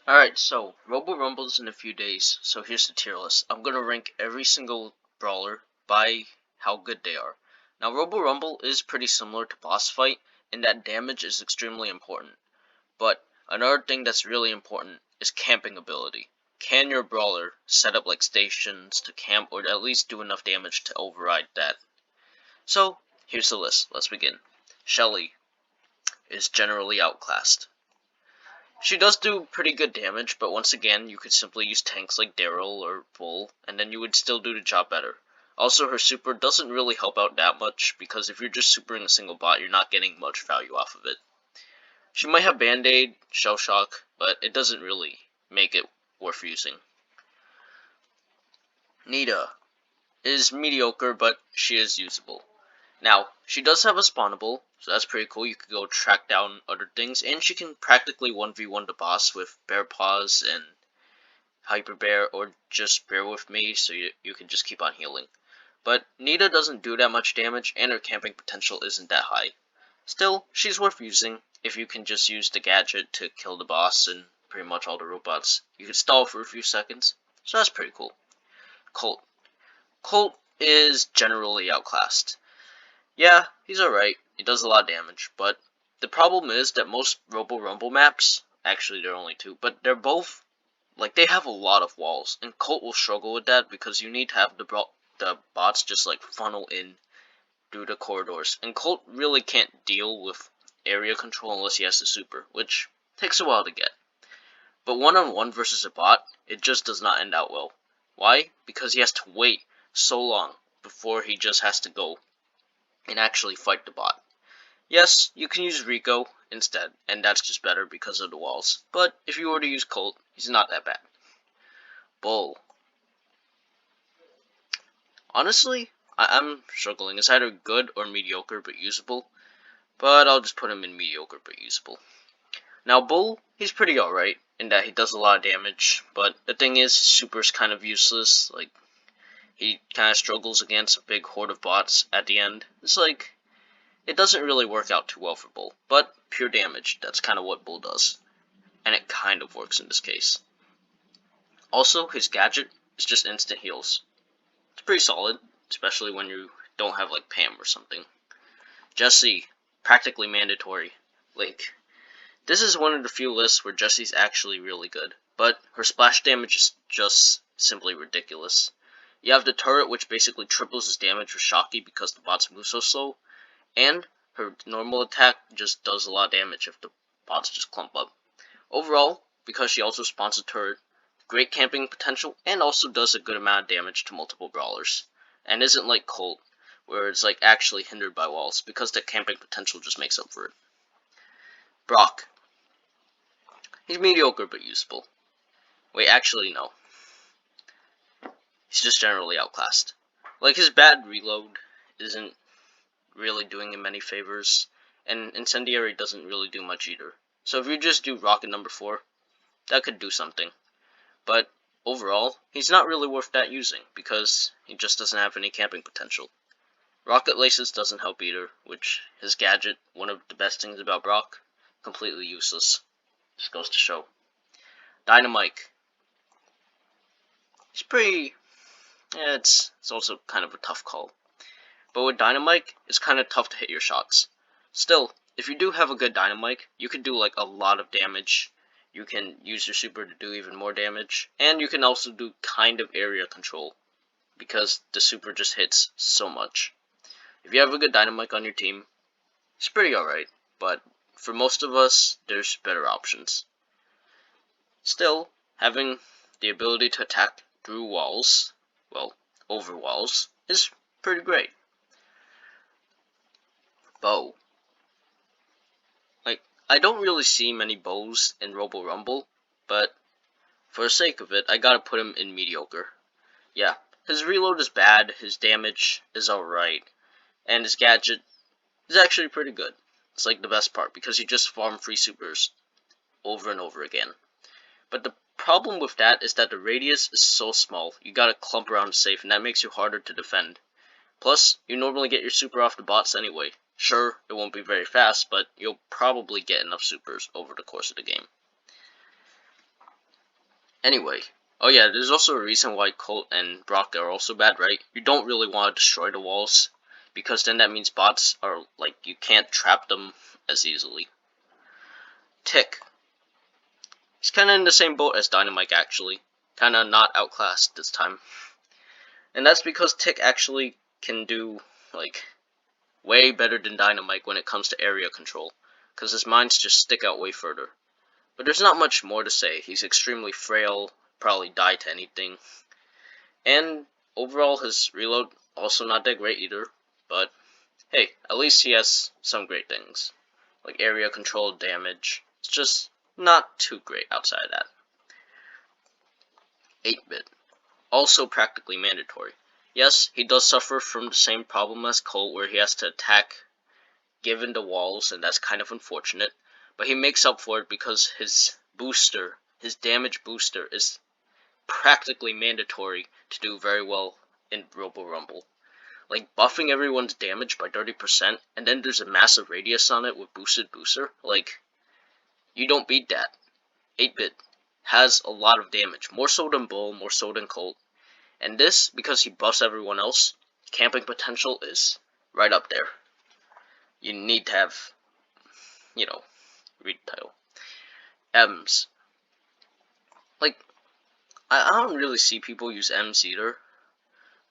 Alright, so Robo Rumble's in a few days, so here's the tier list. I'm gonna rank every single brawler by how good they are. Now Robo Rumble is pretty similar to Boss Fight in that damage is extremely important. But another thing that's really important is camping ability. Can your brawler set up like stations to camp or at least do enough damage to override that? So here's the list. Let's begin. Shelley is generally outclassed. She does do pretty good damage, but once again, you could simply use tanks like Darryl or Bull, and then you would still do the job better. Also, her super doesn't really help out that much, because if you're just supering a single bot, you're not getting much value off of it. She might have Band-Aid, Shell Shock, but it doesn't really make it worth using. Nita is mediocre, but she is usable. Now, she does have a spawnable, so that's pretty cool. You could go track down other things, and she can practically 1v1 the boss with Bear Paws and Hyper Bear, or just Bear with me, so you can just keep on healing. But Nita doesn't do that much damage, and her camping potential isn't that high. Still, she's worth using if you can just use the gadget to kill the boss and pretty much all the robots. You can stall for a few seconds, so that's pretty cool. Colt. Colt is generally outclassed. Yeah, he's alright. He does a lot of damage, but the problem is that most Robo Rumble maps, actually there are only two, but they're both, like, they have a lot of walls, and Colt will struggle with that because you need to have the bots just, like, funnel in through the corridors, and Colt really can't deal with area control unless he has the super, which takes a while to get. But one-on-one versus a bot, it just does not end out well. Why? Because he has to wait so long before he just has to go and actually fight the bot. Yes, you can use Rico instead, and that's just better because of the walls. But if you were to use Colt, he's not that bad. Bull. Honestly, I'm struggling. It's either good or mediocre but usable. But I'll just put him in mediocre but usable. Now Bull, he's pretty alright in that he does a lot of damage, but the thing is, super's kind of useless. Like, he kind of struggles against a big horde of bots at the end. It's like, it doesn't really work out too well for Bull, but pure damage, that's kind of what Bull does. And it kind of works in this case. Also, his gadget is just instant heals. It's pretty solid, especially when you don't have like Pam or something. Jessie, practically mandatory. Like, this is one of the few lists where Jessie's actually really good, but her splash damage is just simply ridiculous. You have the turret, which basically triples his damage with Shocky because the bots move so slow, and her normal attack just does a lot of damage if the bots just clump up. Overall, because she also spawns a turret, great camping potential, and also does a good amount of damage to multiple brawlers, and isn't like Colt, where it's like actually hindered by walls, because the camping potential just makes up for it. Brock. He's mediocre but usable. Wait, actually no. He's just generally outclassed. Like, his bad reload isn't really doing him any favors, and Incendiary doesn't really do much either. So if you just do Rocket number 4, that could do something. But overall, he's not really worth that using, because he just doesn't have any camping potential. Rocket Laces doesn't help either, which his gadget, one of the best things about Brock, completely useless. Just goes to show. Dynamite. He's pretty... yeah, it's also kind of a tough call. But with Dynamite, it's kind of tough to hit your shots. Still, if you do have a good Dynamite, you can do like a lot of damage. You can use your super to do even more damage. And you can also do kind of area control, because the super just hits so much. If you have a good Dynamite on your team, it's pretty alright. But for most of us, there's better options. Still, having the ability to attack through walls, well, over walls, is pretty great. Bow. Like, I don't really see many bows in Robo Rumble, but for the sake of it, I gotta put him in mediocre. Yeah, his reload is bad, his damage is alright, and his gadget is actually pretty good. It's like the best part, because you just farm free supers over and over again. But the problem with that is that the radius is so small, you gotta clump around safe, and that makes you harder to defend. Plus, you normally get your super off the bots anyway. Sure, it won't be very fast, but you'll probably get enough supers over the course of the game. Anyway, oh yeah, there's also a reason why Colt and Brock are also bad, right? You don't really want to destroy the walls, because then that means bots are, like, you can't trap them as easily. Tick. He's kinda in the same boat as Dynamite, actually. Kinda not outclassed this time. And that's because Tick actually can do, like, way better than Dynamite when it comes to area control, because his mines just stick out way further. But there's not much more to say. He's extremely frail, probably die to anything. And overall, his reload also not that great either. But hey, at least he has some great things, like area control, damage. It's just not too great outside of that. 8-bit, also practically mandatory. Yes, he does suffer from the same problem as Colt, where he has to attack given the walls, and that's kind of unfortunate. But he makes up for it because his booster, his damage booster, is practically mandatory to do very well in Robo Rumble. Like, buffing everyone's damage by 30%, and then there's a massive radius on it with boosted booster. Like, you don't beat that. 8-bit has a lot of damage, more so than Bull, more so than Colt. And this, because he buffs everyone else, camping potential is right up there. You need to have, read the title. M's. Like, I don't really see people use M's either,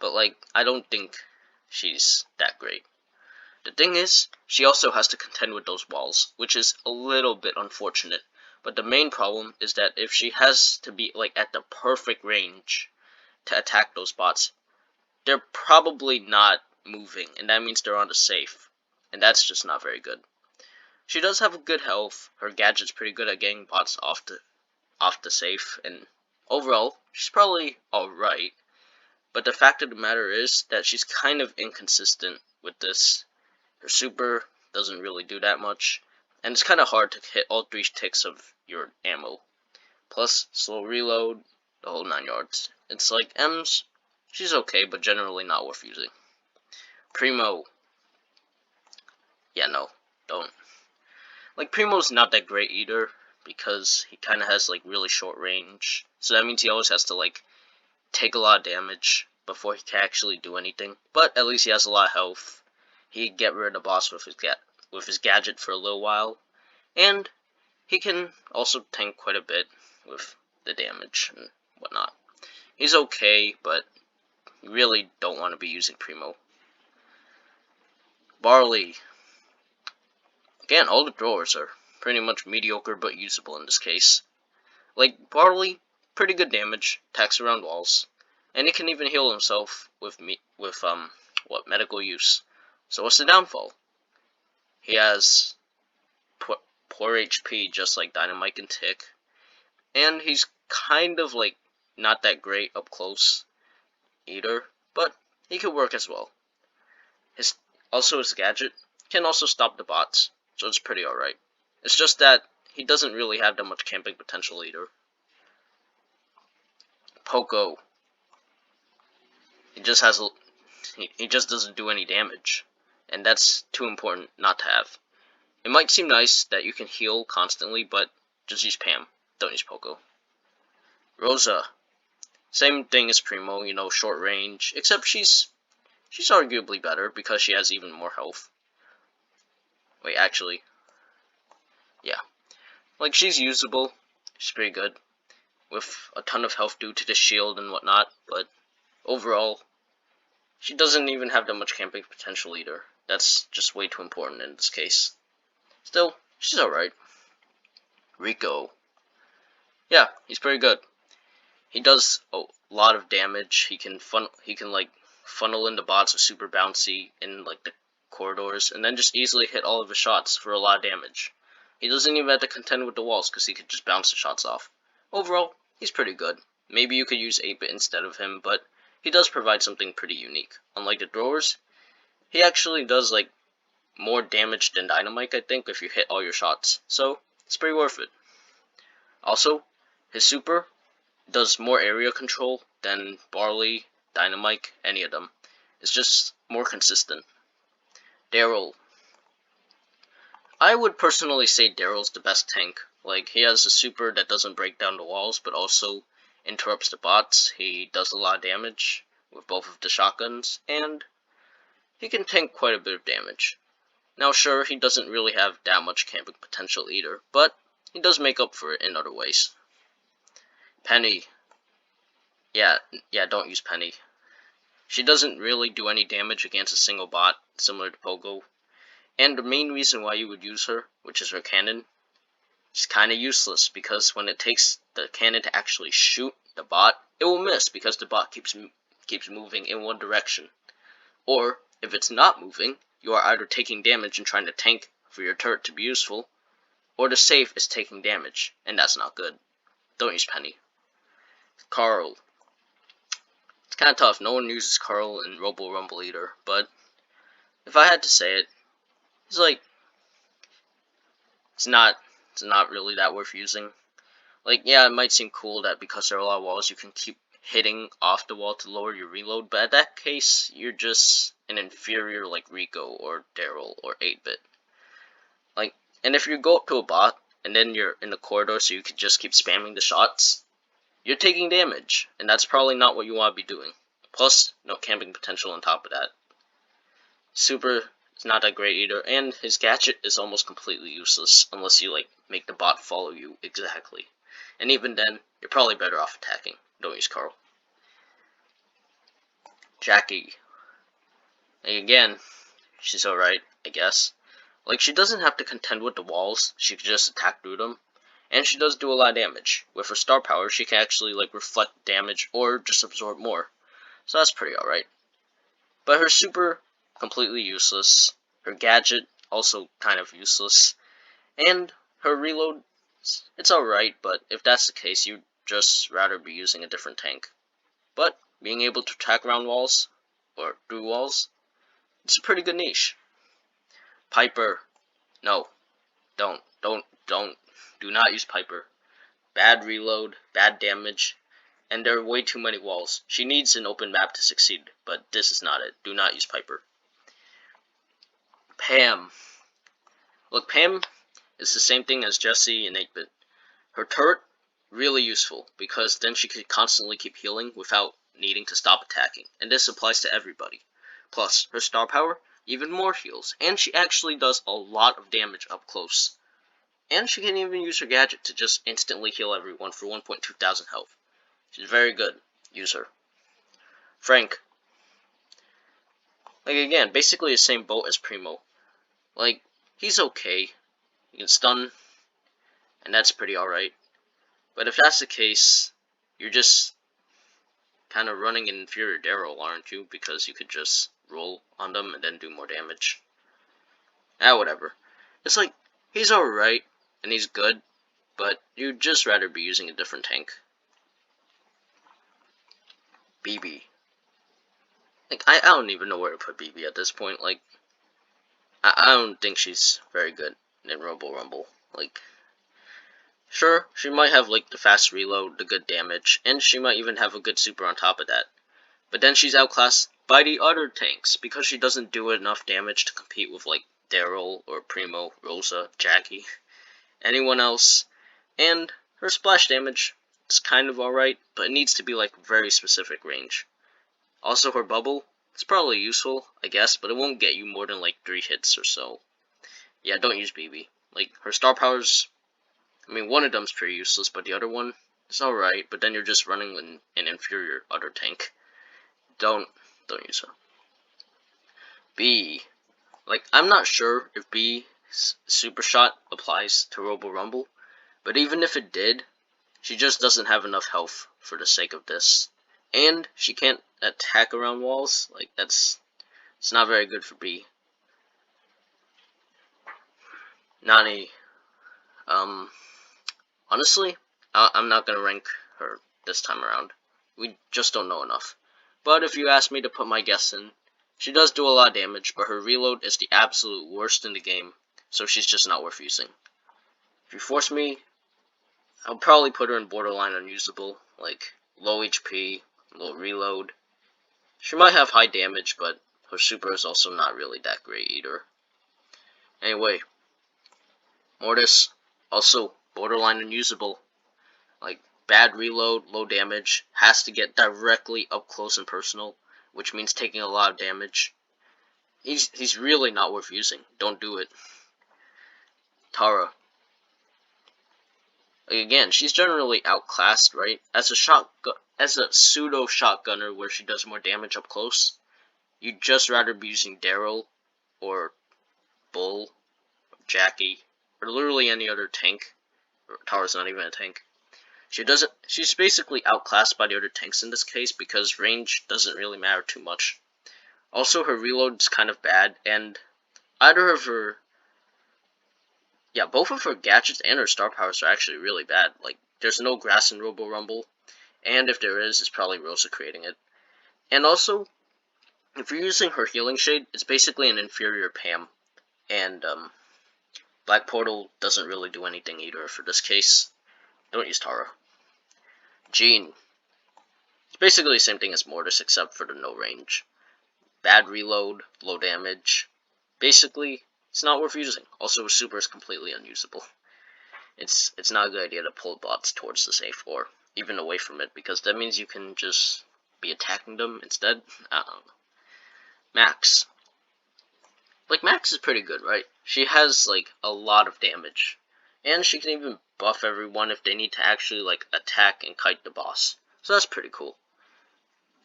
but, like, I don't think she's that great. The thing is, she also has to contend with those walls, which is a little bit unfortunate. But the main problem is that if she has to be, like, at the perfect range to attack those bots, they're probably not moving, and that means they're on the safe, and that's just not very good. She does have a good health. Her gadget's pretty good at getting bots off the safe, and overall, she's probably alright. But the fact of the matter is that she's kind of inconsistent with this. Her super doesn't really do that much, and it's kind of hard to hit all 3 ticks of your ammo. Plus, slow reload, the whole 9 yards. It's like M's, she's okay, but generally not worth using. Primo. Yeah, no, don't. Like, Primo's not that great either, because he kind of has, like, really short range. So that means he always has to, like, take a lot of damage before he can actually do anything. But at least he has a lot of health. He can get rid of the boss with his gadget for a little while. And he can also tank quite a bit with the damage and whatnot. He's okay, but you really don't want to be using Primo. Barley. Again, all the throwers are pretty much mediocre but usable in this case. Like, Barley, pretty good damage, attacks around walls, and he can even heal himself with medical use. So what's the downfall? He has poor HP, just like Dynamite and Tick, and he's kind of, like, not that great up close either, but he can work as well. His gadget can also stop the bots, so it's pretty alright. It's just that he doesn't really have that much camping potential either. Poco. He just doesn't do any damage, and that's too important not to have. It might seem nice that you can heal constantly, but just use Pam. Don't use Poco. Rosa. Same thing as Primo, short range, except she's arguably better because she has even more health. Wait, actually, yeah. Like, she's usable. She's pretty good, with a ton of health due to the shield and whatnot, but overall, she doesn't even have that much camping potential either. That's just way too important in this case. Still, she's alright. Rico. Yeah, he's pretty good. He does a lot of damage. He can funnel in the bots with super bouncy in, like, the corridors, and then just easily hit all of his shots for a lot of damage. He doesn't even have to contend with the walls because he could just bounce the shots off. Overall, he's pretty good. Maybe you could use 8-bit instead of him, but he does provide something pretty unique. Unlike the throwers, he actually does, like, more damage than Dynamite, I think, if you hit all your shots. So, it's pretty worth it. Also, his super does more area control than Barley, Dynamite, any of them. It's just more consistent. Darryl. I would personally say Darryl's the best tank. Like, he has a super that doesn't break down the walls, but also interrupts the bots, he does a lot of damage with both of the shotguns, and he can tank quite a bit of damage. Now sure, he doesn't really have that much camping potential either, but he does make up for it in other ways. Penny. Yeah, don't use Penny. She doesn't really do any damage against a single bot, similar to Poco. And the main reason why you would use her, which is her cannon, is kinda useless, because when it takes the cannon to actually shoot the bot, it will miss because the bot keeps moving in one direction. Or, if it's not moving, you are either taking damage and trying to tank for your turret to be useful, or the safe is taking damage, and that's not good. Don't use Penny. Carl. It's kinda tough, no one uses Carl in Robo Rumble either, but if I had to say it, he's like, it's not really that worth using. Like, yeah, it might seem cool that because there are a lot of walls, you can keep hitting off the wall to lower your reload, but in that case, you're just an inferior like Rico or Darryl or 8-bit. Like, and if you go up to a bot, and then you're in the corridor so you can just keep spamming the shots, you're taking damage, and that's probably not what you want to be doing. Plus, no camping potential on top of that. Super is not that great either, and his gadget is almost completely useless unless you like make the bot follow you exactly. And even then, you're probably better off attacking. Don't use Carl. Jackie. Like, again, she's alright, I guess. Like, she doesn't have to contend with the walls, she can just attack through them. And she does do a lot of damage. With her star power, she can actually like reflect damage or just absorb more. So that's pretty alright. But her super, completely useless. Her gadget, also kind of useless. And her reload, it's alright, but if that's the case, you'd just rather be using a different tank. But being able to attack around walls, or through walls, it's a pretty good niche. Piper. No. Do not use Piper. Bad reload, bad damage, and there are way too many walls. She needs an open map to succeed, but this is not it. Do not use Piper. Pam. Look, Pam is the same thing as Jessie and 8-bit. Her turret, really useful, because then she could constantly keep healing without needing to stop attacking, and this applies to everybody. Plus, her star power, even more heals, and she actually does a lot of damage up close. And she can even use her gadget to just instantly heal everyone for 1.2 thousand health. She's very good. Use her. Frank. Like, again, basically the same boat as Primo. Like, he's okay. He can stun, and that's pretty alright. But if that's the case, you're just kind of running an inferior Darryl, aren't you? Because you could just roll on them and then do more damage. Whatever. It's like, he's alright, and he's good, but you'd just rather be using a different tank. BB. Like, I don't even know where to put BB at this point. Like, I don't think she's very good in Robo Rumble. Like, sure, she might have, like, the fast reload, the good damage, and she might even have a good super on top of that. But then she's outclassed by the other tanks, because she doesn't do enough damage to compete with, like, Darryl or Primo, Rosa, Jackie, anyone else. And her splash damage is kind of alright, but it needs to be, like, very specific range. Also, her bubble, it's probably useful, I guess, but it won't get you more than, like, 3 hits or so. Yeah, don't use BB. Like, her star powers, I mean, one of them's pretty useless, but the other one is alright, but then you're just running an inferior other tank. Don't use her. B. Like, I'm not sure if B's super shot applies to Robo Rumble, but even if it did, she just doesn't have enough health for the sake of this. And she can't attack around walls. Like, it's not very good for B. Nani. Honestly, I'm not gonna rank her this time around. We just don't know enough. But if you ask me to put my guess in, she does do a lot of damage, but her reload is the absolute worst in the game, so she's just not worth using. If you force me, I'll probably put her in borderline unusable, like low HP, low reload. She might have high damage, but her super is also not really that great either. Anyway, Mortis, also borderline unusable. Like, bad reload, low damage, has to get directly up close and personal, which means taking a lot of damage. He's really not worth using. Don't do it. Tarah. Again, she's generally outclassed, right? As a pseudo shotgunner where she does more damage up close, you'd just rather be using Darryl or Bull, or Jackie, or literally any other tank. Tarah's not even a tank. She's basically outclassed by the other tanks in this case because range doesn't really matter too much. Also, her reload's kind of bad, and both of her gadgets and her star powers are actually really bad. Like, there's no grass in Robo Rumble, and if there is, it's probably Rosa creating it. And also, if you're using her healing shade, it's basically an inferior Pam, and Black Portal doesn't really do anything either for this case. Don't use Tarah. Jean. It's basically the same thing as Mortis except for the no range. Bad reload, low damage. Basically, it's not worth using. Also, super is completely unusable. It's not a good idea to pull bots towards the safe or even away from it because that means you can just be attacking them instead. I don't know. Max. Like, Max is pretty good, right? She has, like, a lot of damage. And she can even buff everyone if they need to actually, like, attack and kite the boss. So that's pretty cool.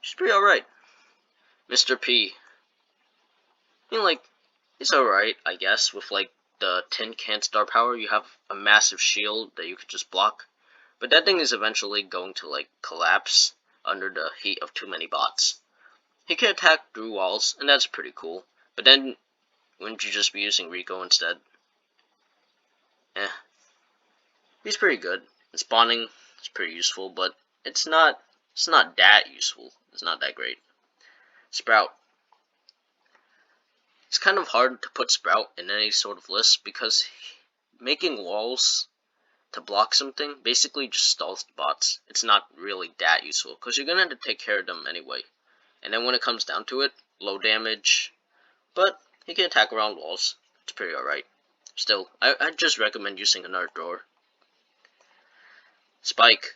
She's pretty alright. Mr. P. I mean, like, it's alright, I guess, with, like, the tin can star power. You have a massive shield that you could just block. But that thing is eventually going to, like, collapse under the heat of too many bots. He can attack through walls, and that's pretty cool. But then, wouldn't you just be using Rico instead? He's pretty good. And spawning is pretty useful, but it's not that useful. It's not that great. Sprout. It's kind of hard to put Sprout in any sort of list because making walls to block something basically just stalls the bots. It's not really that useful because you're gonna have to take care of them anyway. And then when it comes down to it, low damage, but he can attack around walls. It's pretty alright. Still, I'd just recommend using another thrower. Spike.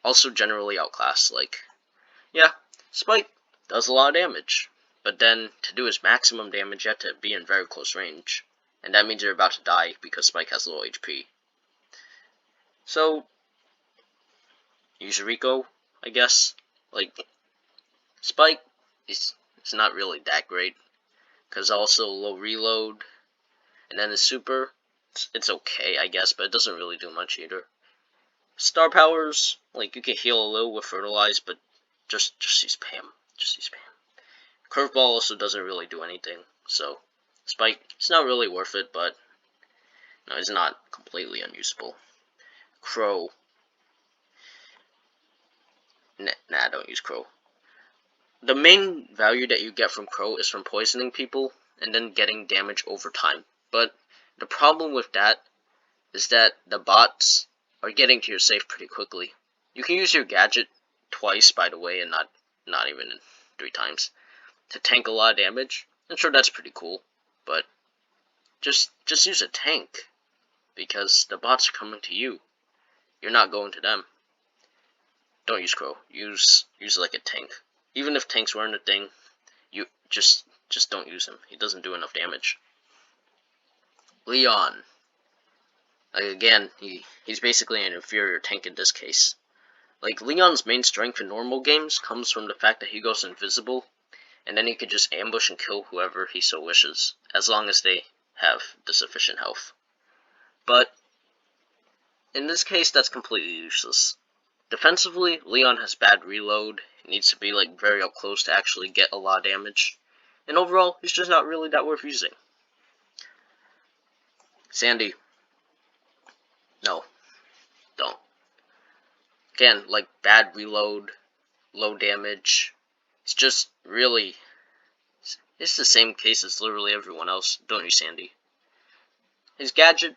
Also generally outclassed. Like, yeah, Spike does a lot of damage. But then, to do his maximum damage, you have to be in very close range. And that means you're about to die because Spike has low HP. So, use Rico, I guess. Like, Spike is not really that great. Because also low reload. And then the super, it's okay, I guess, but it doesn't really do much either. Star powers, like, you can heal a little with Fertilize, but just use Pam. Just use Pam. Curveball also doesn't really do anything, so Spike, it's not really worth it, but no, it's not completely unusable. Crow. Nah, don't use Crow. The main value that you get from Crow is from poisoning people and then getting damage over time. But the problem with that is that the bots are getting to your safe pretty quickly. You can use your gadget twice, by the way, and not even 3 times, to tank a lot of damage. I'm sure that's pretty cool, but just use a tank, because the bots are coming to you. You're not going to them. Don't use Crow. Use like a tank. Even if tanks weren't a thing, you just don't use him. He doesn't do enough damage. Leon. Like, again, he's basically an inferior tank in this case. Like, Leon's main strength in normal games comes from the fact that he goes invisible, and then he could just ambush and kill whoever he so wishes, as long as they have the sufficient health. But in this case, that's completely useless. Defensively, Leon has bad reload. He needs to be, like, very up close to actually get a lot of damage. And overall, he's just not really that worth using. Sandy. No. Don't. Again, like, bad reload, low damage. It's just really... It's the same case as literally everyone else. Don't use Sandy. His gadget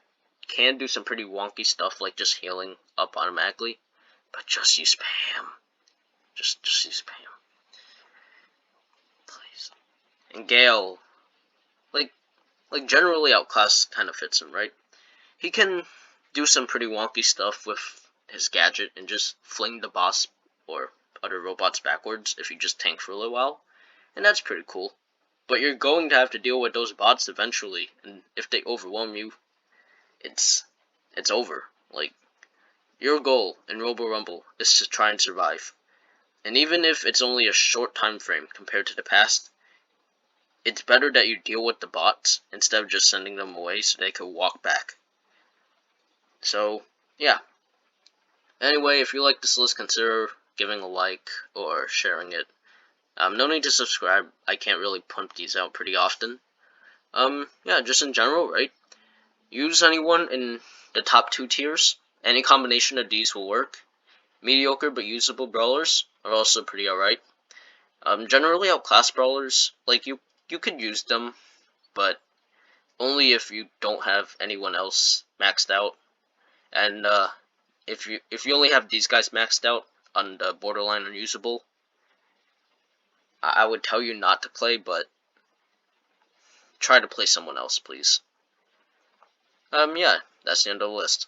can do some pretty wonky stuff, like just healing up automatically. But just use Pam. Just use Pam. Please. And Gale. Like generally outclass kind of fits him, right? He can do some pretty wonky stuff with his gadget and just fling the boss or other robots backwards if you just tank for a little while, and that's pretty cool. But you're going to have to deal with those bots eventually, and if they overwhelm you, it's over. Like, your goal in Robo Rumble is to try and survive. And even if it's only a short time frame compared to the past, it's better that you deal with the bots instead of just sending them away so they could walk back. So, yeah. Anyway, if you like this list, consider giving a like or sharing it. No need to subscribe. I can't really pump these out pretty often. Yeah, just in general, right? Use anyone in the top 2 tiers. Any combination of these will work. Mediocre but usable brawlers are also pretty alright. Generally outclass brawlers, like you could use them, but only if you don't have anyone else maxed out. And if you only have these guys maxed out on the borderline unusable, I would tell you not to play, but try to play someone else, please. Yeah, that's the end of the list.